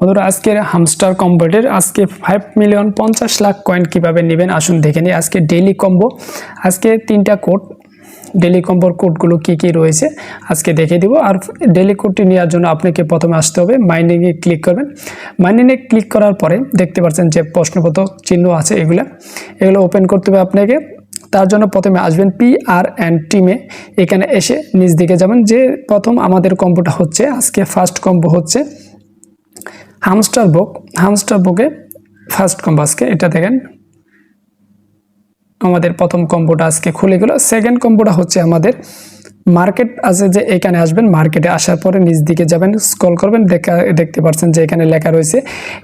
বন্ধুরা আজকের হামস্টার কম্বোটের আজকে 5,50,00,000 কয়েন কিভাবে নেবেন আসুন দেখে নিই। আজকে ডেইলি কম্বো, আজকে 3টা কোড, ডেইলি কম্বোর কোডগুলো কি কি রয়েছে আজকে দেখে দিব। আর ডেইলি কোডটি নেওয়ার জন্য আপনাকে প্রথমে আসতে হবে মাইনিংয়ে ক্লিক করবেন। মাইনিংয়ে ক্লিক করার পরে দেখতে পাচ্ছেন যে প্রশ্নবোধক চিহ্ন আছে, এগুলো ওপেন করতে হবে আপনাকে। তার জন্য প্রথমে আসবেন PRN টিমে, এখানে এসে নিচ দিকে যাবেন। যে প্রথম আমাদের কম্বোটা হচ্ছে আজকে ফার্স্ট কম্বো হচ্ছে হামস্টার বুকে ফার্স্ট কম্বো আজকে, এটা দেখেন আমাদের প্রথম কম্বোটা আজকে খুলে গেল। সেকেন্ড কম্বোটা হচ্ছে আমাদের মার্কেট আছে, যে এখানে আসবেন, মার্কেটে আসার পরে নিচ দিকে যাবেন, স্ক্রল করবেন, দেখতে পাচ্ছেন যে এখানে লেখা রয়েছে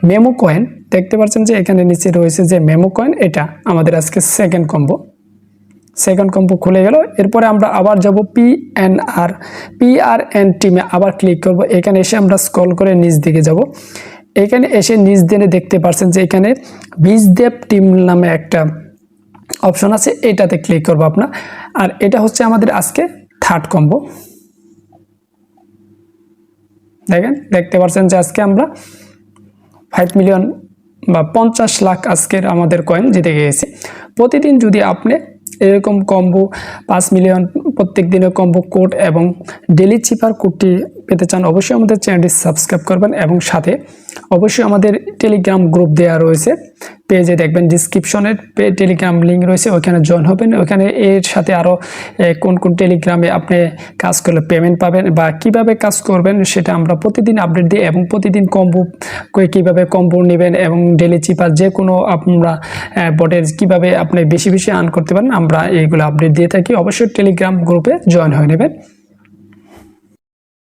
মেমো কয়েন, দেখতে পাচ্ছেন যে এখানে নিচে রয়েছে যে মেমো কয়েন, এটা আমাদের আজকে সেকেন্ড কম্বো খুলে গেল। এরপরে আমরা আবার যাব PRN টিমে আবার ক্লিক করব। এখানে এসে আমরা স্ক্রল করে নিচ দিকে যাব। এখানে এসে নিচ দিকে দেখতে পাচ্ছেন যে এখানে বীজদেব টিম নামে একটা অপশন আছে, এটাতে ক্লিক করব আপনার। আর এটা হচ্ছে আমাদের আজকে থার্ড কম্বো। দেখতে পাচ্ছেন যে আজকে আমরা 5 মিলিয়ন বা 50 লাখ আজকের আমাদের কয়েন জিতে গিয়েছি। প্রতিদিন যদি আপনি এরকম কম্বো 5 মিলিয়ন প্রত্যেক দিনের কম্বো কোড এবং ডেলি চিপার কোডটি পেতে চান, অবশ্যই আমাদের চ্যানেলটি সাবস্ক্রাইব করবেন এবং সাথে অবশ্যই আমাদের টেলিগ্রাম গ্রুপ দেওয়া রয়েছে, পেজে দেখবেন ডিসক্রিপশনের টেলিগ্রাম লিঙ্ক রয়েছে, ওইখানে জয়েন হবেন। ওইখানে এর সাথে আরও কোন টেলিগ্রামে আপনি কাজ করলে পেমেন্ট পাবেন বা কিভাবে কাজ করবেন সেটা আমরা প্রতিদিন আপডেট দিই, এবং প্রতিদিন কম্বো কীভাবে কম্বো নেবেন এবং ডেলি চিপার যে কোনো আমরা বটের কীভাবে আপনি বেশি আর্ন করতে পারেন, আমরা এইগুলো আপডেট দিয়ে থাকি। অবশ্যই টেলিগ্রাম গ্রুপে জয়েন হয়ে নেবেন।